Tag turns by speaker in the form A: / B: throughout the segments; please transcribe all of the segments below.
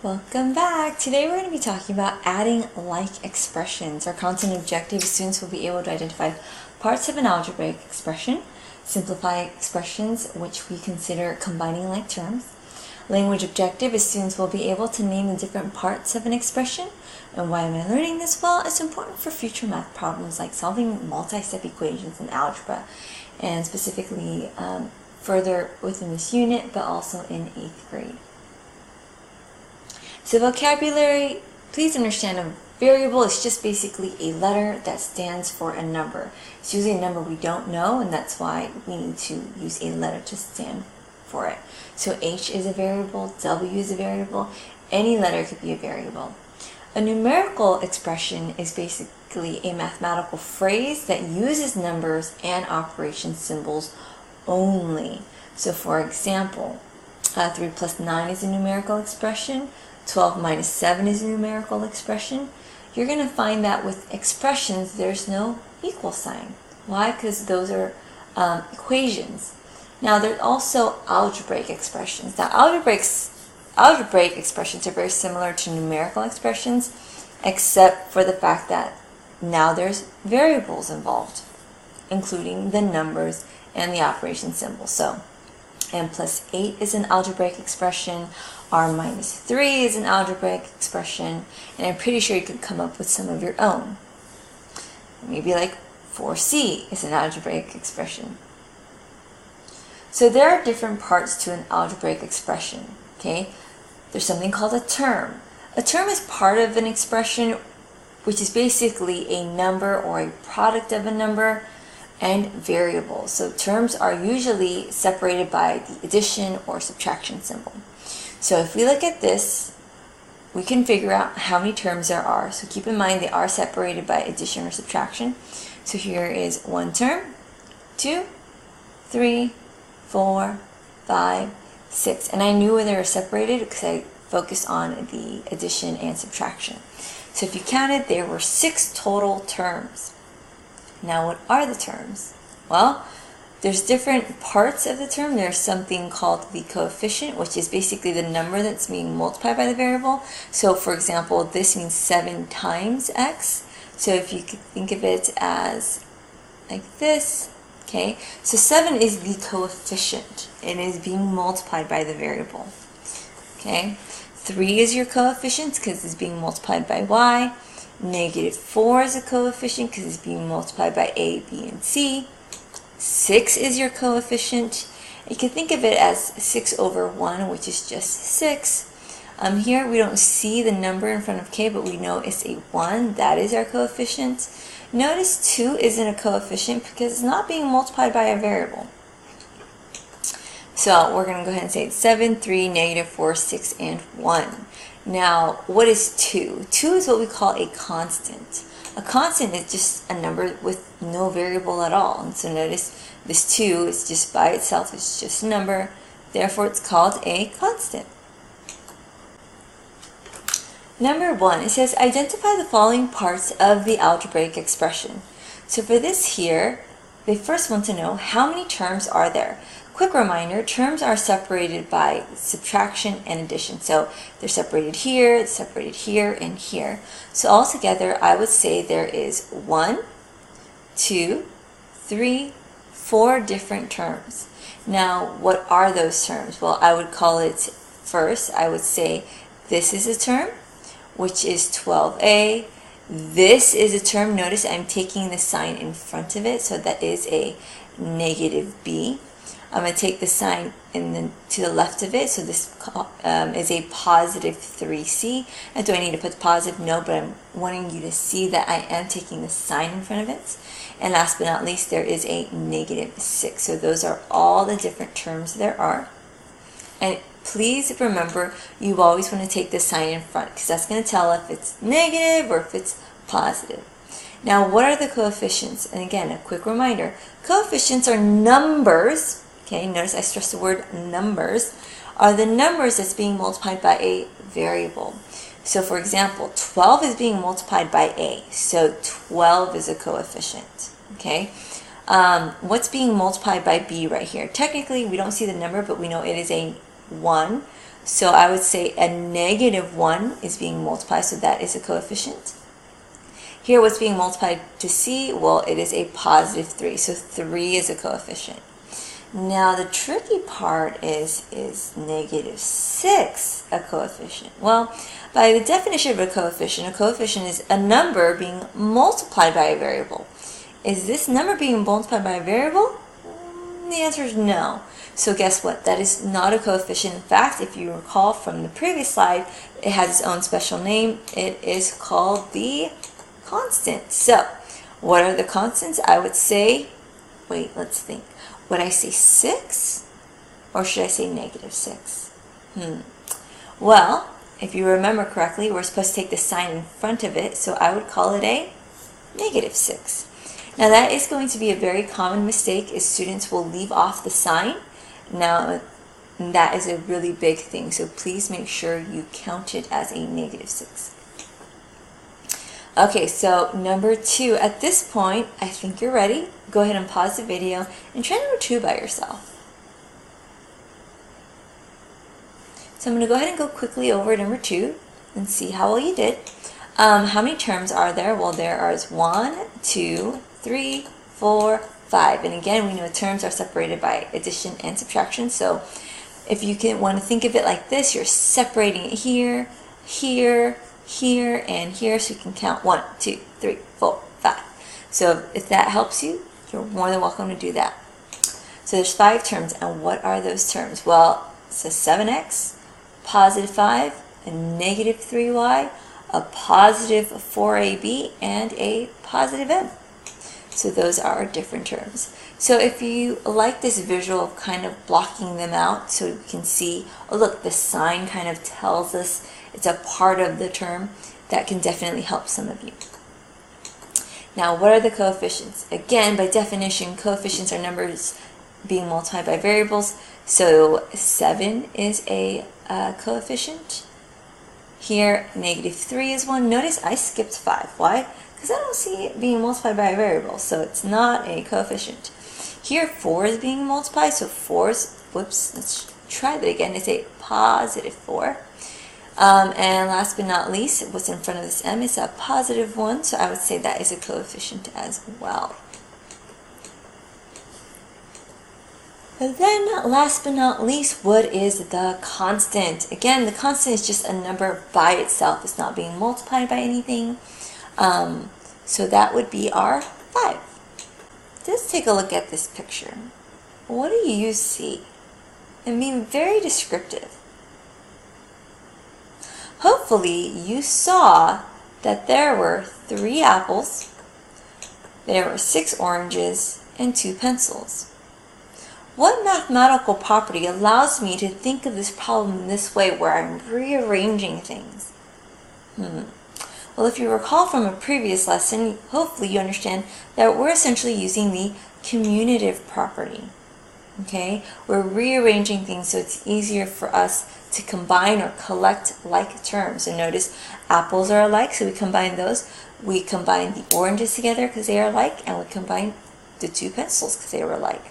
A: Welcome back! Today we're going to be talking about adding like expressions. Our content objective, students will be able to identify parts of an algebraic expression, simplify expressions which we consider combining like terms. Language objective is students will be able to name the different parts of an expression. And why am I learning this? Well, it's important for future math problems like solving multi-step equations in algebra, and specifically further within this unit, but also in 8th grade. So vocabulary, please understand a variable is just basically a letter that stands for a number. It's usually a number we don't know, and that's why we need to use a letter to stand for it. So H is a variable, W is a variable, any letter could be a variable. A numerical expression is basically a mathematical phrase that uses numbers and operation symbols only. So for example, 3 plus 9 is a numerical expression, 12 minus 7 is a numerical expression. You're going to find that with expressions there's no equal sign. Why? Because those are equations. Now there's also algebraic expressions. Now algebraic expressions are very similar to numerical expressions, except for the fact that now there's variables involved, including the numbers and the operation symbol. So n plus 8 is an algebraic expression, r minus 3 is an algebraic expression, and I'm pretty sure you could come up with some of your own. Maybe like 4c is an algebraic expression. So there are different parts to an algebraic expression, okay? There's something called a term. A term is part of an expression, which is basically a number or a product of a number and variables. So terms are usually separated by the addition or subtraction symbol. So if we look at this, we can figure out how many terms there are. So keep in mind they are separated by addition or subtraction. So here is one term, 2, 3, 4, 5, 6. And I knew where they were separated because I focused on the addition and subtraction. So if you counted, there were 6 total terms. Now what are the terms? Well, there's different parts of the term. There's something called the coefficient, which is basically the number that's being multiplied by the variable. So for example, this means 7 times x. So if you could think of it as like this, okay? So 7 is the coefficient. It is being multiplied by the variable, okay? 3 is your coefficient because it's being multiplied by y. Negative 4 is a coefficient because it's being multiplied by a, b, and c. 6 is your coefficient. You can think of it as 6 over 1, which is just 6. Here we don't see the number in front of k, but we know it's a 1. That is our coefficient. Notice 2 isn't a coefficient because it's not being multiplied by a variable. So we're going to go ahead and say it's 7, 3, negative 4, 6, and 1. Now, what is 2? 2 is what we call a constant. A constant is just a number with no variable at all. And so notice this 2 is just by itself, it's just a number. Therefore, it's called a constant. Number 1, it says identify the following parts of the algebraic expression. So for this here, they first want to know how many terms are there. Quick reminder, terms are separated by subtraction and addition. So they're separated here, and here. So altogether, I would say there is 1, 2, 3, 4 different terms. Now, what are those terms? Well, I would call it first, I would say this is a term, which is 12a. This is a term, notice I'm taking the sign in front of it, so that is a negative b. I'm going to take the sign to the left of it, so this is a positive 3c. And do I need to put the positive? No, but I'm wanting you to see that I am taking the sign in front of it. And last but not least, there is a negative 6. So those are all the different terms there are. And please remember, you always want to take the sign in front because that's going to tell if it's negative or if it's positive. Now, what are the coefficients? And again, a quick reminder, coefficients are numbers. Okay, notice I stress the word numbers, are the numbers that's being multiplied by a variable. So for example, 12 is being multiplied by a, so 12 is a coefficient, okay? What's being multiplied by b right here? Technically, we don't see the number, but we know it is a 1. So I would say a negative 1 is being multiplied, so that is a coefficient. Here, what's being multiplied to c? Well, it is a positive 3, so 3 is a coefficient. Now, the tricky part is negative 6 a coefficient? Well, by the definition of a coefficient is a number being multiplied by a variable. Is this number being multiplied by a variable? The answer is no. So guess what? That is not a coefficient. In fact, if you recall from the previous slide, it has its own special name. It is called the constant. So, what are the constants? I would say, wait, let's think. Would I say 6? Or should I say negative 6? Well, if you remember correctly, we're supposed to take the sign in front of it, so I would call it a negative 6. Now that is going to be a very common mistake, is students will leave off the sign. Now that is a really big thing, so please make sure you count it as a negative 6. Okay, so number 2, at this point, I think you're ready. Go ahead and pause the video and try number 2 by yourself. So I'm going to go ahead and go quickly over number 2 and see how well you did. How many terms are there? Well, there are 1, 2, 3, 4, 5. And again, we know terms are separated by addition and subtraction. So if you want to think of it like this, you're separating it here, here, here, and here, so you can count 1, 2, 3, 4, 5. So if that helps you, you're more than welcome to do that. So there's 5 terms, and what are those terms? Well, it's a 7x, positive 5, a negative 3y, a positive 4ab, and a positive m. So those are different terms. So if you like this visual of kind of blocking them out so you can see, oh look, the sign kind of tells us it's a part of the term, that can definitely help some of you. Now, what are the coefficients? Again, by definition, coefficients are numbers being multiplied by variables. So 7 is a coefficient. Here, negative 3 is one. Notice I skipped 5. Why? Because I don't see it being multiplied by a variable, so it's not a coefficient. Here, 4 is being multiplied, so 4 is, whoops, let's try that again. It's a positive 4. And last but not least, what's in front of this m is a positive 1, so I would say that is a coefficient as well. And then, last but not least, what is the constant? Again, the constant is just a number by itself. It's not being multiplied by anything. So that would be our 5. Let's take a look at this picture. What do you see? And being very descriptive. Hopefully, you saw that there were 3 apples, there were 6 oranges, and 2 pencils. What mathematical property allows me to think of this problem in this way where I'm rearranging things? Well, if you recall from a previous lesson, hopefully you understand that we're essentially using the commutative property. Okay? We're rearranging things so it's easier for us to combine or collect like terms. So notice apples are alike, so we combine those. We combine the oranges together because they are alike, and we combine the 2 pencils because they were alike.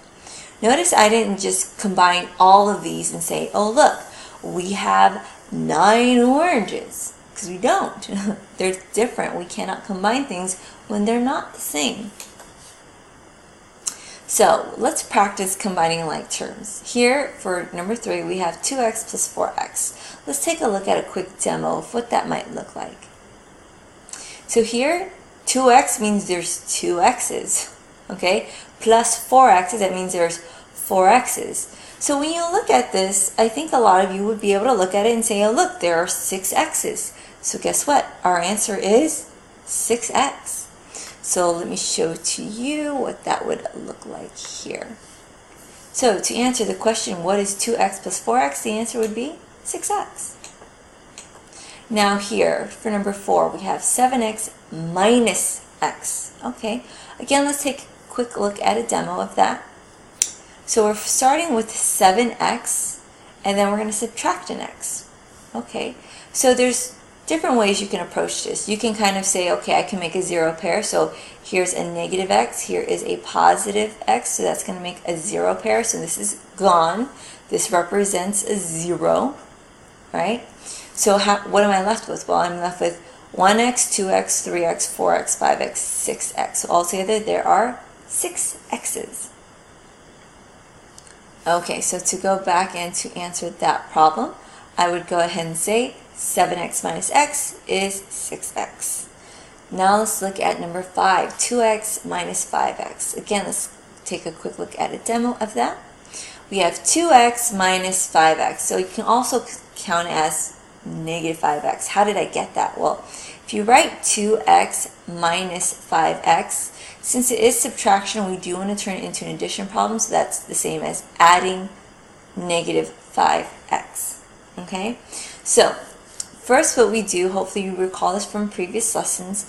A: Notice I didn't just combine all of these and say, oh look, we have 9 oranges, because we don't. They're different. We cannot combine things when they're not the same. So let's practice combining like terms. Here for number 3 we have 2x plus 4x. Let's take a look at a quick demo of what that might look like. So here 2x means there's 2 x's. Okay? Plus 4x's, that means there's 4 x's. So when you look at this, I think a lot of you would be able to look at it and say, oh look, there are 6 x's. So guess what? Our answer is 6x. So let me show to you what that would look like here. So to answer the question, what is 2x plus 4x? The answer would be 6x. Now here, for number 4, we have 7x minus x. Okay, again, let's take a quick look at a demo of that. So we're starting with 7x, and then we're going to subtract an x. Okay, so there's different ways you can approach this. You can kind of say, okay, I can make a 0 pair. So here's a negative x, here is a positive x, so that's going to make a 0 pair. So this is gone. This represents a 0. right? So what am I left with? Well, I'm left with 1x, 2x, 3x, 4x, 5x, 6x. So altogether there are 6 x's. Okay, so to go back and to answer that problem, I would go ahead and say 7x minus x is 6x. Now let's look at number 5, 2x minus 5x. Again, let's take a quick look at a demo of that. We have 2x minus 5x. So you can also count it as negative 5x. How did I get that? Well, if you write 2x minus 5x, since it is subtraction, we do want to turn it into an addition problem, so that's the same as adding negative 5x. Okay? So, first what we do, hopefully you recall this from previous lessons,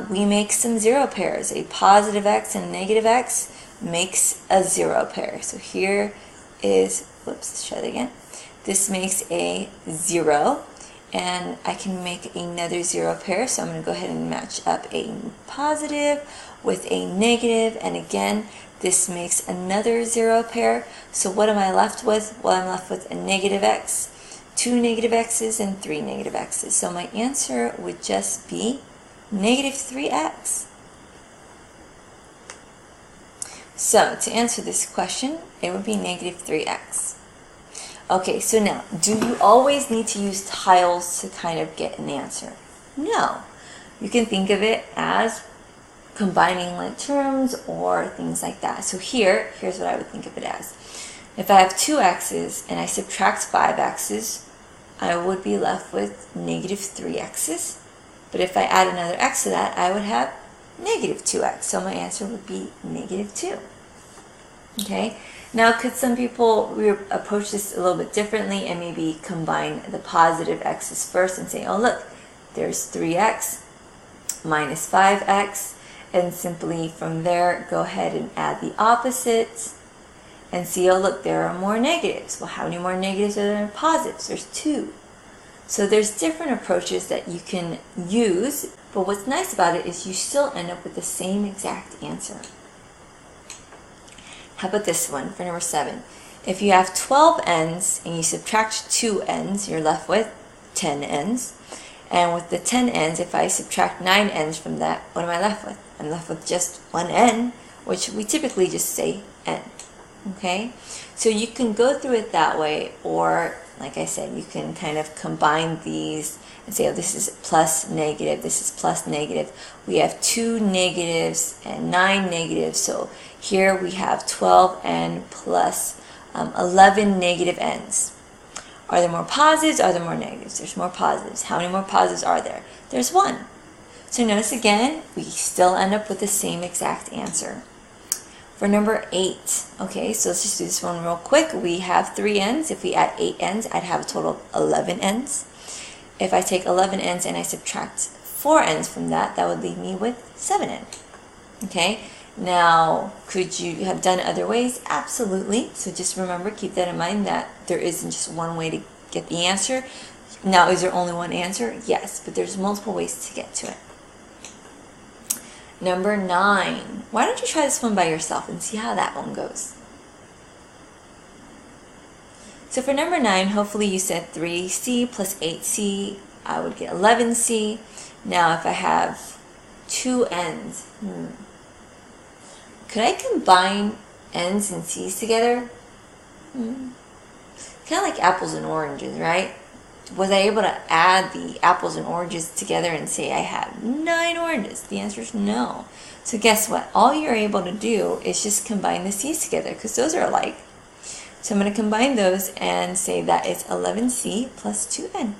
A: we make some zero pairs. A positive x and a negative x makes a zero pair. So here is, whoops, let's try that again. This makes a 0. And I can make another zero pair, so I'm going to go ahead and match up a positive with a negative, and again this makes another zero pair. So what am I left with? Well, I'm left with a negative x, 2 negative x's, and 3 negative x's. So my answer would just be negative 3x. So to answer this question, it would be negative 3x. Okay, so now, do you always need to use tiles to kind of get an answer? No. You can think of it as combining like terms or things like that. So here's what I would think of it as. If I have 2 x's and I subtract 5 x's, I would be left with negative 3 x's. But if I add another x to that, I would have negative 2x. So my answer would be negative 2. Okay? Now, could some people approach this a little bit differently and maybe combine the positive x's first and say, oh look, there's 3x minus 5x, and simply from there go ahead and add the opposites and see, oh look, there are more negatives. Well, how many more negatives are there than positives? There's 2. So there's different approaches that you can use, but what's nice about it is you still end up with the same exact answer. How about this one for number 7? If you have 12 n's and you subtract 2 n's, you're left with 10 n's. And with the 10 n's, if I subtract 9 n's from that, what am I left with? I'm left with just 1 n, which we typically just say n. Okay? So you can go through it that way, or like I said, you can kind of combine these and say, oh, this is plus negative, this is plus negative. We have 2 negatives and 9 negatives, so here we have 12n plus 11 negative n's. Are there more positives? Are there more negatives? There's more positives. How many more positives are there? There's 1. So notice again, we still end up with the same exact answer. For number 8, okay, so let's just do this one real quick. We have 3 n's. If we add 8 n's, I'd have a total of 11 n's. If I take 11 n's and I subtract 4 n's from that, that would leave me with 7n. Okay, now could you have done it other ways? Absolutely. So just remember, keep that in mind, that there isn't just one way to get the answer. Now, is there only one answer? Yes, but there's multiple ways to get to it. Number 9. Why don't you try this one by yourself and see how that one goes? So for number 9, hopefully you said 3c plus 8c, I would get 11c. Now if I have 2 n's, could I combine n's and c's together? Kind of like apples and oranges, right? Was I able to add the apples and oranges together and say I have 9 oranges? The answer is no. So guess what? All you're able to do is just combine the c's together, because those are alike. So I'm going to combine those and say that it's 11c plus 2n.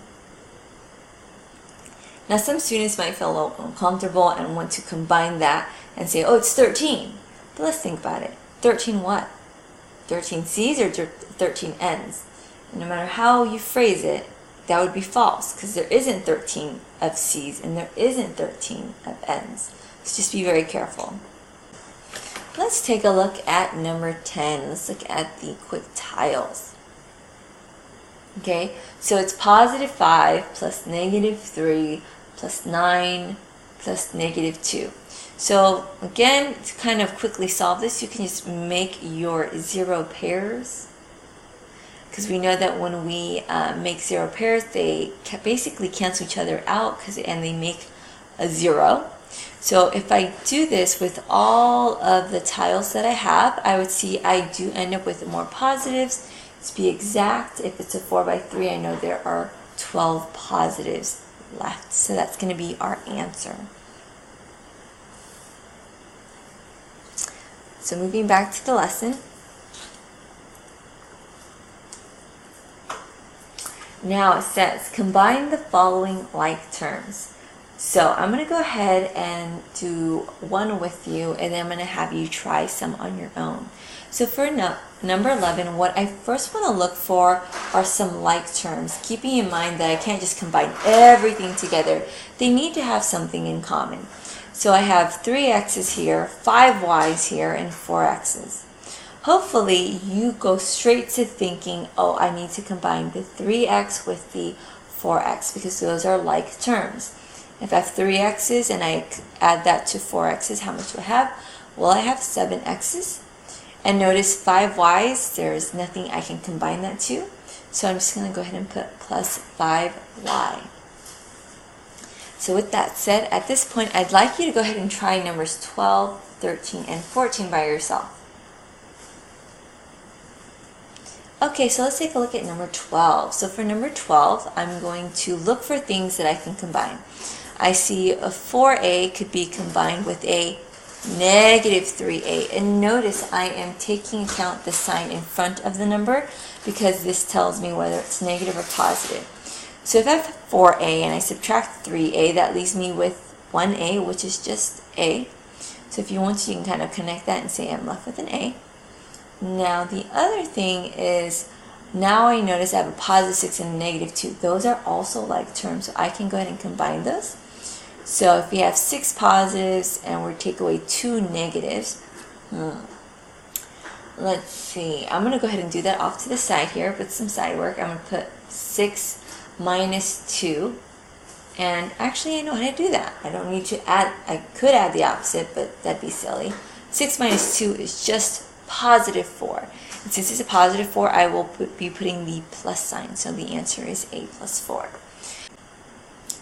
A: Now some students might feel a little uncomfortable and want to combine that and say, oh, it's 13. But let's think about it. 13 what? 13 c's or 13 n's? And no matter how you phrase it, that would be false, because there isn't 13 of c's and there isn't 13 of n's. So just be very careful. Let's take a look at number 10. Let's look at the quick tiles. Okay, so it's positive 5 plus negative 3 plus 9 plus negative 2. So again, to kind of quickly solve this, you can just make your 0 pairs. because we know that when we make zero pairs, they basically cancel each other out and they make a 0. So if I do this with all of the tiles that I have, I would see I do end up with more positives. To be exact, if it's a 4 by 3, I know there are 12 positives left. So that's going to be our answer. So moving back to the lesson. Now it says, combine the following like terms. So I'm going to go ahead and do one with you, and then I'm going to have you try some on your own. So for number 11, what I first want to look for are some like terms, keeping in mind that I can't just combine everything together. They need to have something in common. So I have 3 x's here, 5 y's here, and 4 x's. Hopefully you go straight to thinking, oh, I need to combine the 3x with the 4x because those are like terms. If I have 3 x's and I add that to 4 x's, how much do I have? Well, I have 7 x's. And notice 5 y's, there's nothing I can combine that to. So I'm just going to go ahead and put plus 5y. So with that said, at this point, I'd like you to go ahead and try numbers 12, 13, and 14 by yourself. Okay, so let's take a look at number 12. So for number 12, I'm going to look for things that I can combine. I see a 4a could be combined with a negative 3a. And notice I am taking account the sign in front of the number because this tells me whether it's negative or positive. So if I have 4a and I subtract 3a, that leaves me with 1a, which is just a. So if you want to, you can kind of connect that and say I'm left with an a. Now the other thing is, now I notice I have a positive 6 and a negative 2. Those are also like terms, so I can go ahead and combine those. So if we have 6 positives and we take away 2 negatives, let's see, I'm going to go ahead and do that off to the side here with some side work. I'm going to put 6 minus 2, and actually I know how to do that. I don't need to add, I could add the opposite, but that'd be silly. 6 minus 2 is just positive 4. And since it's a positive 4, I will be putting the plus sign. So the answer is a plus 4.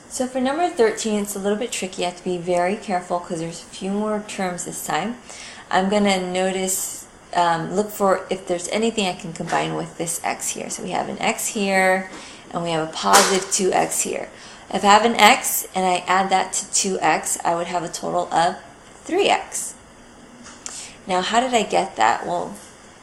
A: So for number 13, it's a little bit tricky. You have to be very careful because there's a few more terms this time. I'm going to notice, look for if there's anything I can combine with this x here. So we have an x here, and we have a positive 2x here. If I have an x and I add that to 2x, I would have a total of 3x. Now, how did I get that? Well,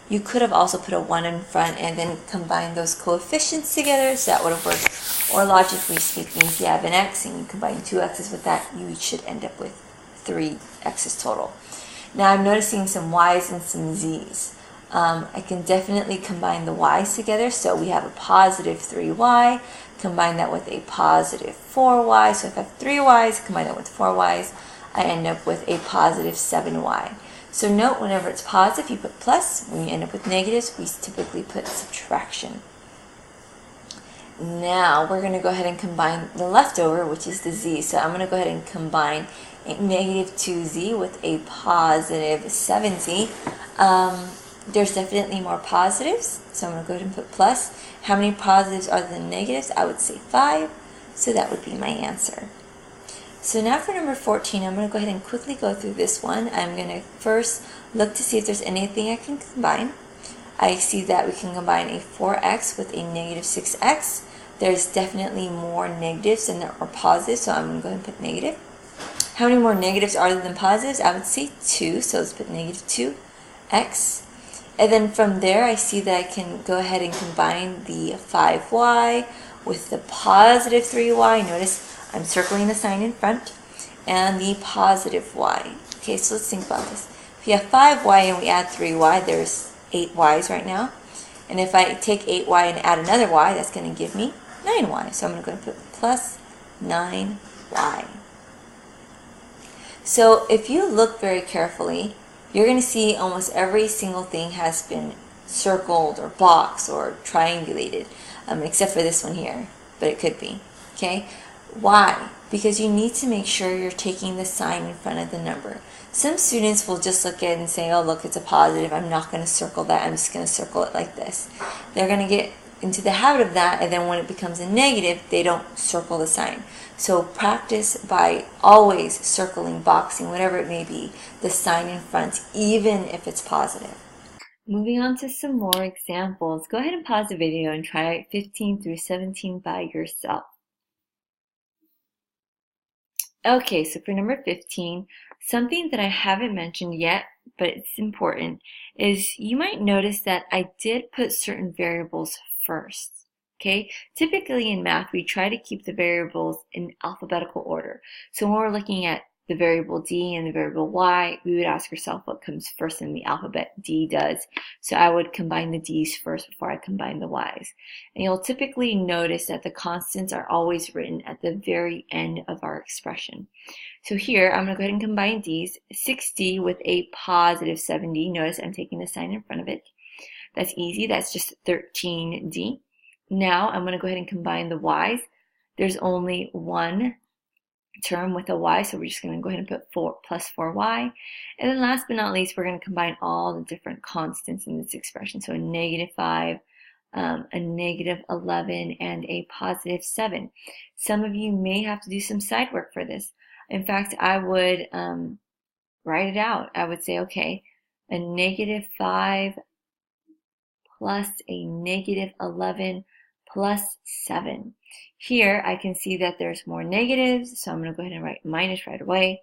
A: you could have also put a 1 in front and then combine those coefficients together, so that would have worked. Or logically speaking, if you have an x and you combine 2 x's with that, you should end up with 3 x's total. Now, I'm noticing some y's and some z's. I can definitely combine the y's together, so we have a positive 3y, combine that with a positive 4y, so if I have 3 y's, combine that with 4 y's, I end up with a positive 7y. So note, whenever it's positive, you put plus. When you end up with negatives, we typically put subtraction. Now, we're going to go ahead and combine the leftover, which is the z. So I'm going to go ahead and combine a negative 2z with a positive 7z. There's definitely more positives, so I'm going to go ahead and put plus. How many positives are the negatives? I would say 5, so that would be my answer. So now for number 14, I'm going to go ahead and quickly go through this one. I'm going to first look to see if there's anything I can combine. I see that we can combine a 4x with a negative 6x. There's definitely more negatives than there are positives, so I'm going to go ahead and put negative. How many more negatives are there than positives? I would say 2, so let's put negative 2x. And then from there, I see that I can go ahead and combine the 5y with the positive 3y. Notice I'm circling the sign in front, and the positive y. Okay, so let's think about this. If you have 5y and we add 3y, there's 8 y's right now. And if I take 8y and add another y, that's going to give me 9y. So I'm going to go and put plus 9y. So if you look very carefully, you're going to see almost every single thing has been circled or boxed or triangulated, except for this one here, but it could be. Okay? Why? Because you need to make sure you're taking the sign in front of the number. Some students will just look at it and say, oh, look, it's a positive. I'm not going to circle that. I'm just going to circle it like this. They're going to get into the habit of that, and then when it becomes a negative, they don't circle the sign. So practice by always circling, boxing, whatever it may be, the sign in front, even if it's positive. Moving on to some more examples, go ahead and pause the video and try 15 through 17 by yourself. Okay, so for number 15, something that I haven't mentioned yet, but it's important, is you might notice that I did put certain variables first. Okay, typically in math, we try to keep the variables in alphabetical order. So when we're looking at the variable D and the variable Y, we would ask ourselves what comes first in the alphabet. D does. So I would combine the D's first before I combine the Y's. And you'll typically notice that the constants are always written at the very end of our expression. So here, I'm going to go ahead and combine D's. 6D with a positive 7D. Notice I'm taking the sign in front of it. That's easy. That's just 13D. Now I'm going to go ahead and combine the Y's. There's only one term with a Y, so we're just going to go ahead and put 4 plus 4Y. And then last but not least, we're going to combine all the different constants in this expression. So a negative 5, a negative 11, and a positive 7. Some of you may have to do some side work for this. In fact, I would write it out. I would say, okay, a negative 5 plus a negative 11 plus 7. Here I can see that there's more negatives, so I'm going to go ahead and write minus right away.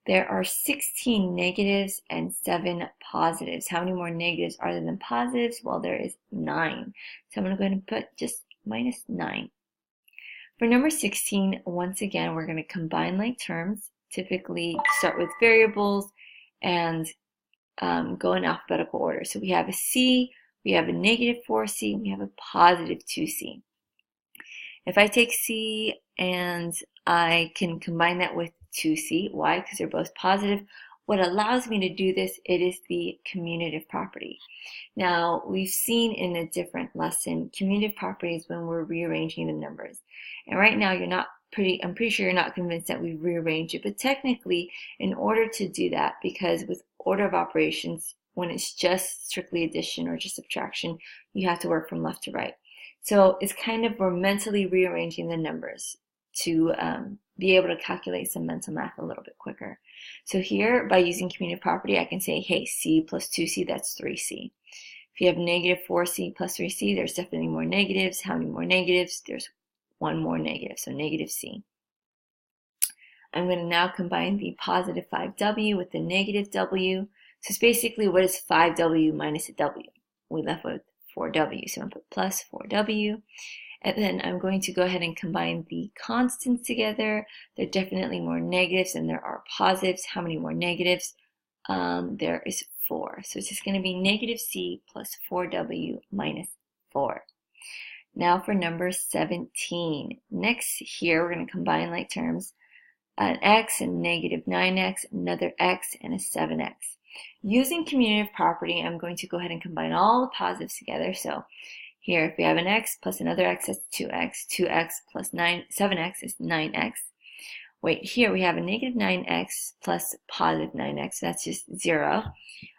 A: There are 16 negatives and 7 positives. How many more negatives are there than positives? Well, there is 9. So I'm going to go ahead and put just minus 9. For number 16, once again, we're going to combine like terms. Typically start with variables and go in alphabetical order. So we have a C, we have a negative 4C, we have a positive 2C. If I take C and I can combine that with 2C, why? Because they're both positive. What allows me to do this, it is the commutative property. Now, we've seen in a different lesson, commutative properties when we're rearranging the numbers. And right now, I'm pretty sure you're not convinced that we rearrange it, but technically, in order to do that, because with order of operations, when it's just strictly addition or just subtraction, you have to work from left to right. So it's kind of, we're mentally rearranging the numbers to be able to calculate some mental math a little bit quicker. So here, by using commutative property, I can say, hey, C plus 2C, that's 3C. If you have negative 4C plus 3C, there's definitely more negatives. How many more negatives? There's one more negative, so negative C. I'm going to now combine the positive 5W with the negative W. So it's basically, what is 5W minus a W? We left with 4W, so I'm going to put plus 4W. And then I'm going to go ahead and combine the constants together. There are definitely more negatives than there are positives. How many more negatives? There is 4. So it's just going to be negative C plus 4W minus 4. Now for number 17. Next here, we're going to combine like terms. An x, a negative 9x, another x, and a 7x. Using commutative property, I'm going to go ahead and combine all the positives together. So here, if we have an x plus another x, that's 2x. 2x plus 7x is 9x. Wait, here we have a negative 9x plus positive 9x. So that's just 0.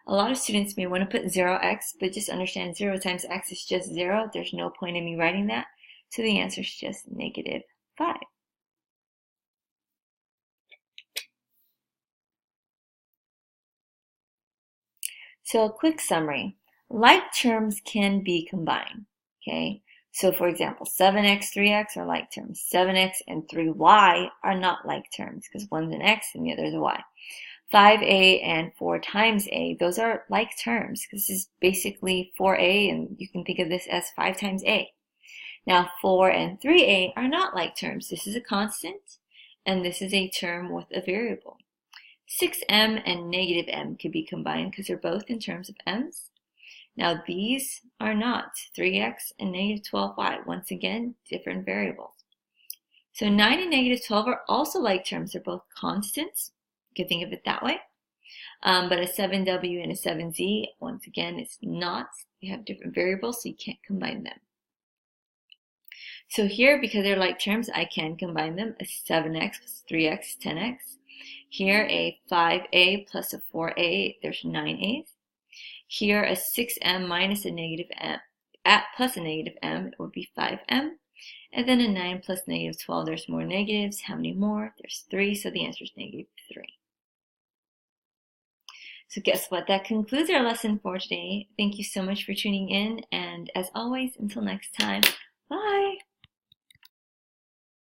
A: A lot of students may want to put 0x, but just understand 0 times x is just 0. There's no point in me writing that. So the answer is just negative 5. So a quick summary. Like terms can be combined, okay? So for example, 7x, 3x are like terms. 7x and 3y are not like terms because one's an x and the other is a y. 5a and 4 times a, those are like terms. This is basically 4a, and you can think of this as 5 times a. Now 4 and 3a are not like terms. This is a constant, and this is a term with a variable. 6m and negative m could be combined because they're both in terms of m's. Now these are not. 3x and negative 12y. Once again, different variables. So 9 and negative 12 are also like terms. They're both constants. You can think of it that way. But a 7w and a 7z, once again, it's not. They have different variables, so you can't combine them. So here, because they're like terms, I can combine them. A 7x plus 3x is 10x. Here, a 5a plus a 4a, there's 9a's. Here, a 6m minus a negative at plus a negative m, it would be 5m. And then a 9 plus negative 12, there's more negatives. How many more? There's 3, so the answer is negative 3. So guess what? That concludes our lesson for today. Thank you so much for tuning in, and as always, until next time, bye!